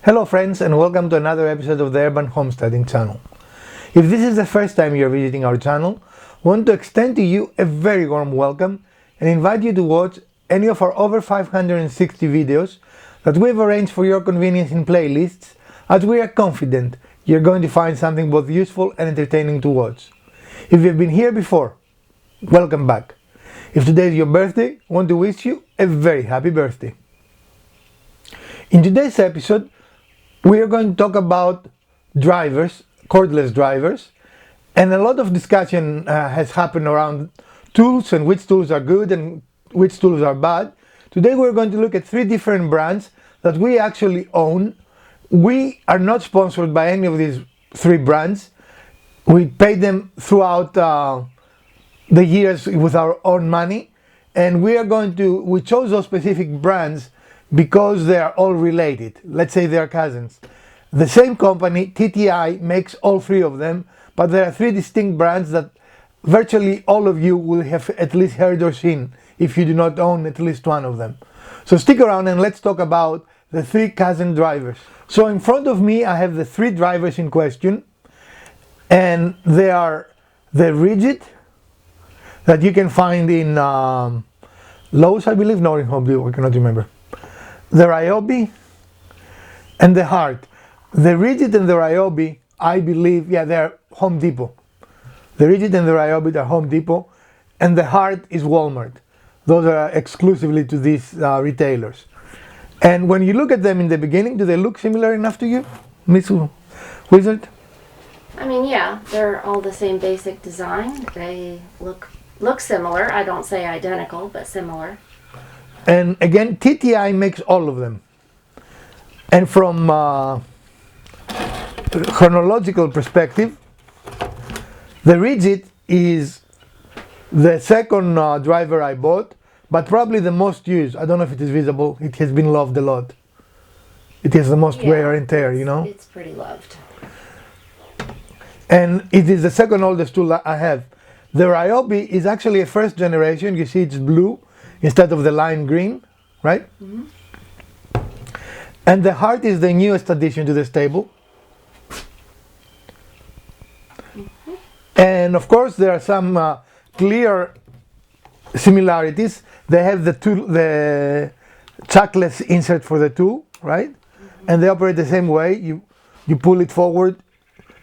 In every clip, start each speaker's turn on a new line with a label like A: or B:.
A: Hello friends, and welcome to another episode of the Urban Homesteading channel. If this is the first time you're visiting our channel, I want to extend to you a very warm welcome and invite you to watch any of our over 560 videos that we've arranged for your convenience in playlists, as we are confident you're going to find something both useful and entertaining to watch. If you've been here before, welcome back. If today is your birthday, I want to wish you a very happy birthday. In today's episode, we are going to talk about drivers, cordless drivers, and a lot of discussion has happened around tools and which tools are good and which tools are bad. Today we're going to look at three different brands that we actually own. We are not sponsored by any of these three brands. We paid them throughout the years with our own money, and we chose those specific brands because they are all related. Let's say they are cousins. The same company, TTI, makes all three of them, but there are three distinct brands that virtually all of you will have at least heard or seen if you do not own at least one of them. So stick around and let's talk about the three cousin drivers. So in front of me I have the three drivers in question, and they are the rigid that you can find in Lowe's, I believe, no, in Home Depot, I cannot remember. The RYOBI and the HART. The rigid and the RYOBI, I believe, they're Home Depot. The rigid and the RYOBI are Home Depot, and the HART is Walmart. Those are exclusively to these retailers. And when you look at them in the beginning, do they look similar enough to you, Miss Wizard?
B: I mean, yeah, they're all the same basic design. They look similar. I don't say identical, but similar.
A: And again, TTI makes all of them. And from chronological perspective, the rigid is the second driver I bought, but probably the most used. I don't know if it is visible. It has been loved a lot. It has the most wear and tear, you know?
B: It's pretty loved.
A: And it is the second oldest tool I have. The RYOBI is actually a first generation. You see it's blue instead of the lime green, right? Mm-hmm. And the HART is the newest addition to the stable. Mm-hmm. And of course there are some clear similarities. They have the chuckless insert for the tool, right? Mm-hmm. And they operate the same way. You pull it forward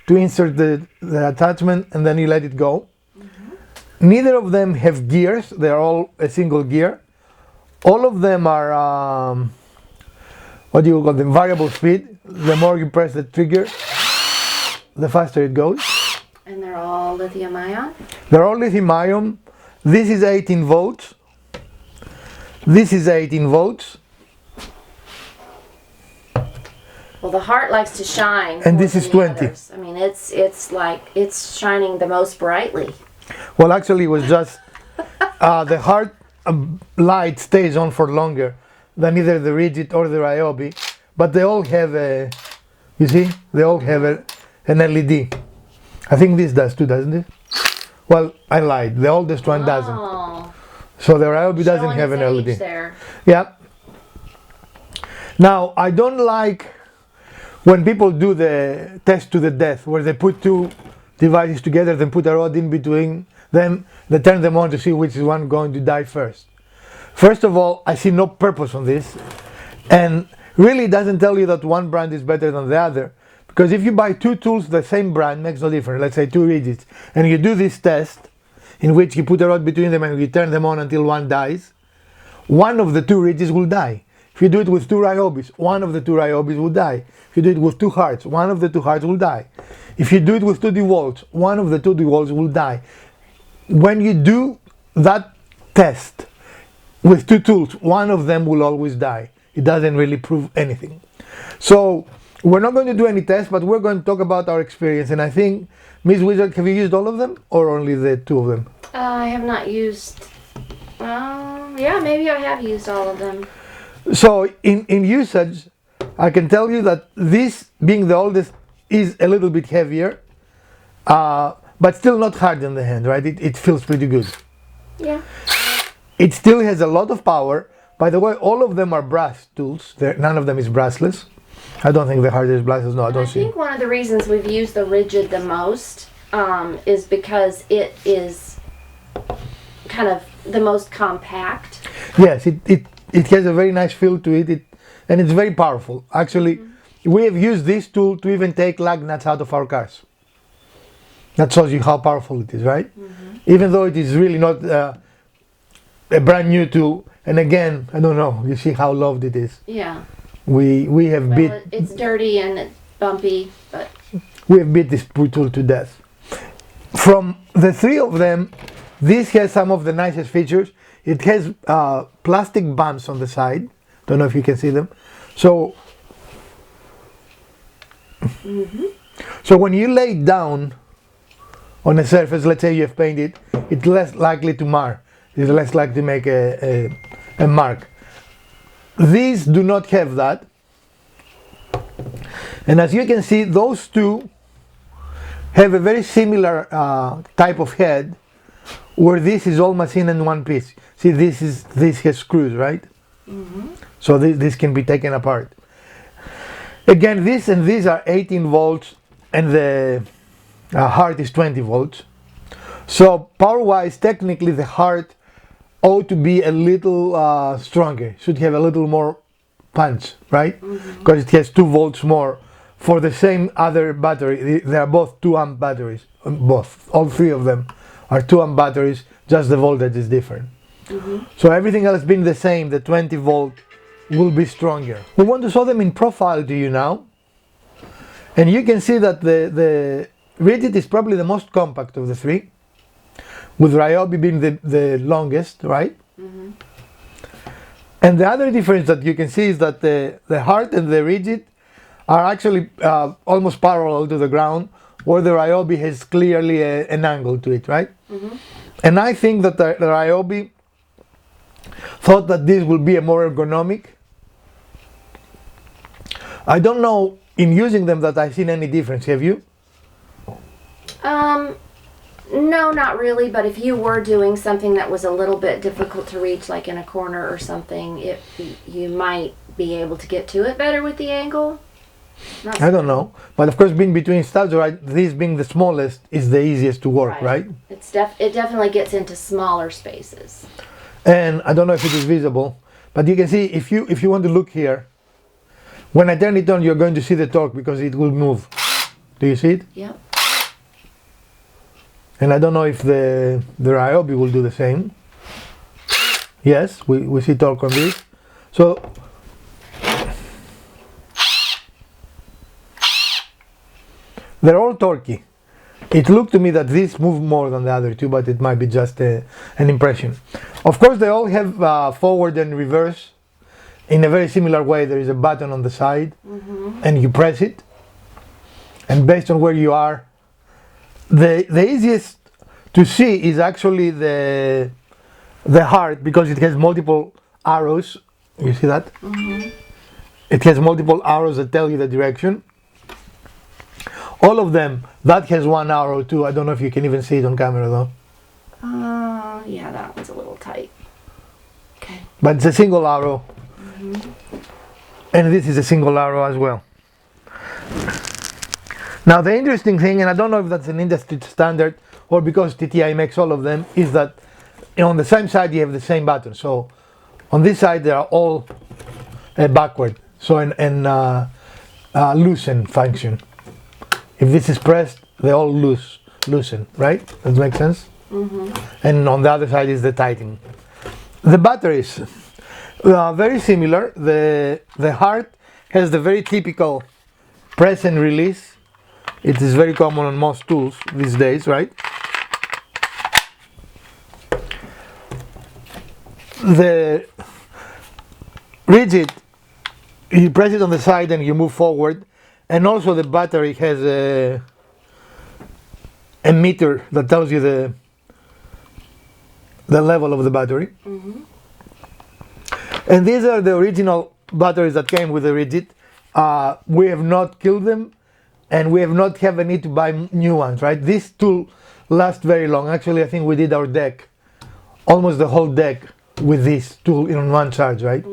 A: to insert the attachment, and then you let it go. Neither of them have gears. They're all a single gear. All of them are, what do you call them, variable speed. The more you press the trigger, the faster it goes.
B: And they're all lithium ion?
A: They're all lithium ion. This is 18 volts. This is 18 volts.
B: Well, the HART likes to shine.
A: And this is 20.
B: Others. I mean, it's like it's shining the most brightly.
A: Well, actually, it was just the HART light stays on for longer than either the rigid or the RYOBI, but they all have a, you see, they all have an LED. I think this does too, doesn't it? Well, I lied. The oldest one doesn't. So the RYOBI doesn't have an LED.
B: There.
A: Yeah. Now, I don't like when people do the test to the death, where they put two devices together, then put a rod in between them, they turn them on to see which is one going to die first. First of all, I see no purpose on this, and really doesn't tell you that one brand is better than the other, because if you buy two tools, the same brand makes no difference, let's say two rigids, and you do this test in which you put a rod between them and you turn them on until one dies, one of the two rigids will die. If you do it with two RYOBIs, one of the two RYOBIs will die. If you do it with two HARTs, one of the two HARTs will die. If you do it with two DeWalts, one of the two DeWalts will die. When you do that test with two tools, one of them will always die. It doesn't really prove anything. So we're not going to do any tests, but we're going to talk about our experience. And I think, Ms. Wizard, have you used all of them or only the two of them?
B: I have not used, yeah, maybe I have used all of them.
A: So in usage, I can tell you that this, being the oldest, is a little bit heavier, but still not hard in the hand, right? It feels pretty good.
B: Yeah.
A: It still has a lot of power. By the way, all of them are brass tools. None of them is brushless. I don't think the hardest blasters. No, I don't
B: I
A: see.
B: think one of the reasons we've used the rigid the most is because it is kind of the most compact.
A: Yes, it has a very nice feel to it, and it's very powerful. Actually, we have used this tool to even take lug nuts out of our cars. That shows you how powerful it is, right? Even though it is really not a brand new tool, and again, I don't know, you see how loved it is.
B: Yeah.
A: We have beat
B: It's dirty and it's bumpy, but
A: we have beat this tool to death. From the three of them, this has some of the nicest features. It has plastic bumps on the side. Don't know if you can see them. So, so when you lay it down on a surface, let's say you have painted, it's less likely to mar. It's less likely to make a mark. These do not have that. And as you can see, those two have a very similar type of head, where this is all machine in one piece. See, this has screws, right? So this can be taken apart. Again, this and these are 18 volts, and the heart is 20 volts. So power-wise, technically the heart ought to be a little stronger. Should have a little more punch, right? Because it has 2 volts more. For the same other battery, they are both 2 amp batteries. Both, all three of them are 2 amp batteries. Just the voltage is different. So everything else being the same, the 20 volt will be stronger. We want to show them in profile to you now, and you can see that the rigid is probably the most compact of the three, with RYOBI being the longest, right? And the other difference that you can see is that the heart and the rigid are actually almost parallel to the ground, where the RYOBI has clearly an angle to it, right? And I think that the RYOBI thought that this will be a more ergonomic. I don't know in using them that I've seen any difference. Have you?
B: No, not really, but if you were doing something that was a little bit difficult to reach, like in a corner or something, you might be able to get to it better with the angle.
A: I don't know, but of course being between studs, right, this being the smallest is the easiest to work, right?
B: It definitely gets into smaller spaces.
A: And I don't know if it is visible, but you can see if you want to look here, when I turn it on, you're going to see the torque because it will move. Do you see it?
B: Yep.
A: And I don't know if the RYOBI will do the same. Yes, we see torque on this. So they're all torquey. It looked to me that this moved more than the other two, but it might be just an impression. Of course, they all have forward and reverse in a very similar way. There is a button on the side, and you press it. And based on where you are, the easiest to see is actually the heart, because it has multiple arrows. You see that? It has multiple arrows that tell you the direction. All of them, that has one arrow too. I don't know if you can even see it on camera though.
B: Yeah, that one's a little tight. Okay.
A: But it's a single arrow. And this is a single arrow as well. Now the interesting thing, and I don't know if that's an industry standard or because TTI makes all of them, is that on the same side you have the same button. So on this side they are all backward. So and loosen function. If this is pressed, they all loosen, right? Does that make sense? And on the other side is the tightening. The batteries, very similar. The heart has the very typical press and release. It is very common on most tools these days, right? The rigid, you press it on the side and you move forward. And also the battery has a meter that tells you the level of the battery. And these are the original batteries that came with the rigid. We have not killed them, and we have not have a need to buy new ones, right? This tool lasts very long. Actually, I think we did our deck, almost the whole deck with this tool in one charge, right?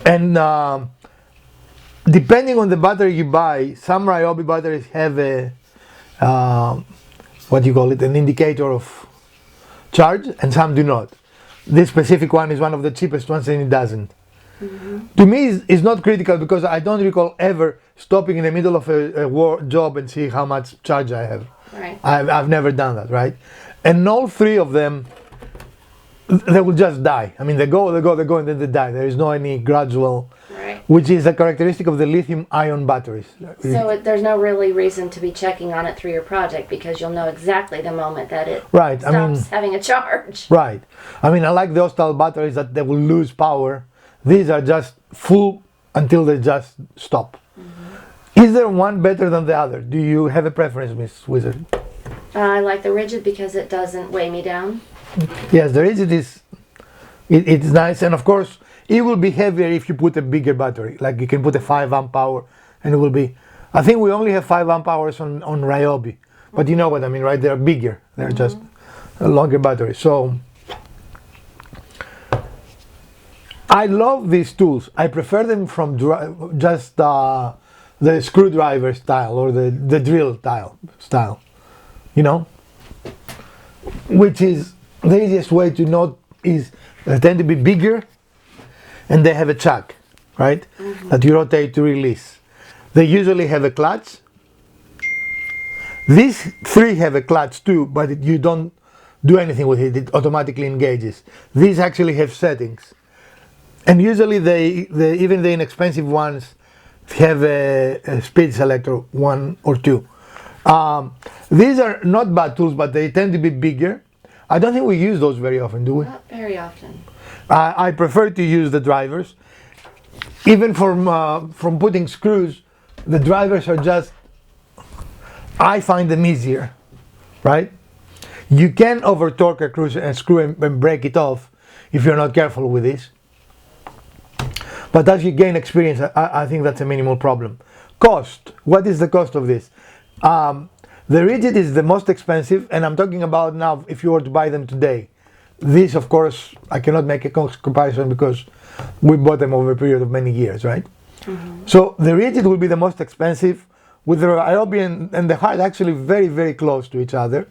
A: And depending on the battery you buy, some RYOBI batteries have a what you call it, an indicator of charge, and some do not. This specific one is one of the cheapest ones, and it doesn't. To me, it's not critical because I don't recall ever stopping in the middle of a job and see how much charge I have.
B: Right.
A: I've never done that, right? And all three of them, they will just die. I mean, they go, and then they die. There is no any gradual,
B: Right.
A: which is a characteristic of the lithium-ion batteries.
B: So there's no really reason to be checking on it through your project because you'll know exactly the moment that it
A: Right.
B: stops having a charge.
A: Right. I mean, I like those style batteries that they will lose power. These are just full until they just stop. Is there one better than the other? Do you have a preference, Miss Wizard?
B: I like the rigid because it doesn't weigh me down.
A: Yes, the rigid is it's nice, and of course it will be heavier if you put a bigger battery. Like you can put a 5 amp hour, and it will be. I think we only have 5 amp hours on RYOBI, but you know what I mean, right? They're bigger. They're just a longer battery. So I love these tools. I prefer them from just the screwdriver style or the drill style, you know, which is the easiest way to know is they tend to be bigger and they have a chuck, right, that you rotate to release. They usually have a clutch. These three have a clutch too, but you don't do anything with it. It automatically engages. These actually have settings. And usually even the inexpensive ones have a speed selector, 1 or 2. These are not bad tools, but they tend to be bigger. I don't think we use those very often, do we?
B: Not very often.
A: I prefer to use the drivers. Even from putting screws, the drivers are just, I find them easier, right? You can over torque a screw and break it off if you're not careful with this. But as you gain experience, I think that's a minimal problem. Cost. What is the cost of this? The rigid is the most expensive, and I'm talking about now if you were to buy them today. This, of course, I cannot make a comparison because we bought them over a period of many years, right? So the rigid will be the most expensive, with the RYOBI and the Heart actually very, very close to each other.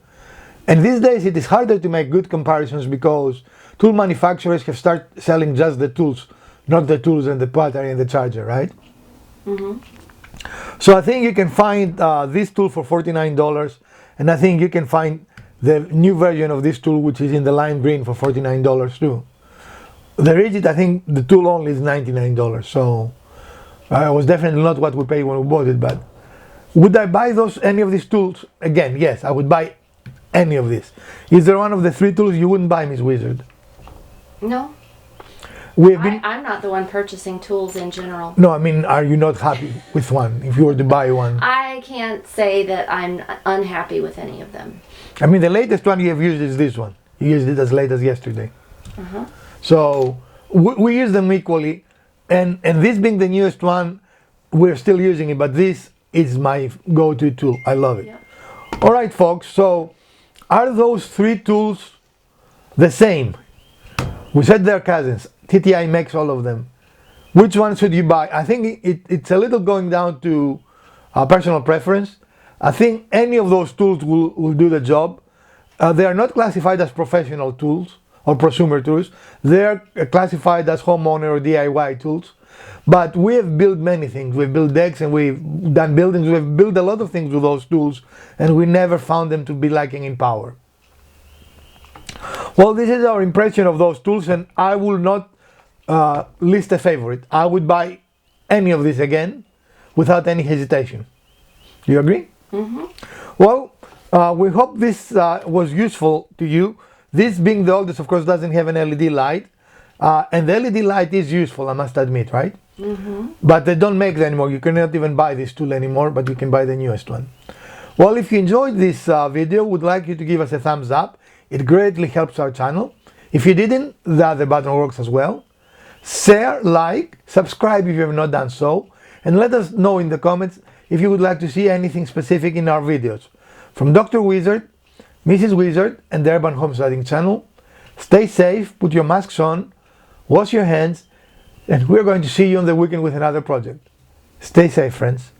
A: And these days it is harder to make good comparisons because tool manufacturers have started selling just the tools, not the tools and the battery and the charger, right? So I think you can find this tool for $49, and I think you can find the new version of this tool, which is in the lime green, for $49 too. The rigid, I think the tool only is $99, so it was definitely not what we paid when we bought it. But would I buy any of these tools? Again, yes, I would buy any of these. Is there one of the three tools you wouldn't buy, Miss Wizard?
B: No. I'm not the one purchasing tools in general.
A: No, I mean, are you not happy with one if you were to buy one?
B: I can't say that I'm unhappy with any of them.
A: I mean, the latest one you have used is this one. You used it as late as yesterday. So we use them equally, and this being the newest one, we're still using it, but this is my go-to tool. I love it. All right, folks, so are those three tools the same? We said they're cousins. TTI makes all of them. Which one should you buy? I think it's a little going down to personal preference. I think any of those tools will do the job. They are not classified as professional tools or prosumer tools. They are classified as homeowner or DIY tools. But we have built many things. We've built decks and we've done buildings. We've built a lot of things with those tools, and we never found them to be lacking in power. Well, this is our impression of those tools, and I will not list a favorite. I would buy any of these again without any hesitation. Do you agree? Well, we hope this was useful to you. This being the oldest, of course, doesn't have an LED light, and the LED light is useful, I must admit, right? But they don't make them anymore. You cannot even buy this tool anymore, but you can buy the newest one. Well, if you enjoyed this video, would like you to give us a thumbs up. It greatly helps our channel. If you didn't, the other button works as well. Share, like, subscribe if you have not done so, and let us know in the comments if you would like to see anything specific in our videos. From Dr. Wizard, Mrs. Wizard, and the Urban Homesteading channel, stay safe, put your masks on, wash your hands, and we're going to see you on the weekend with another project. Stay safe, friends.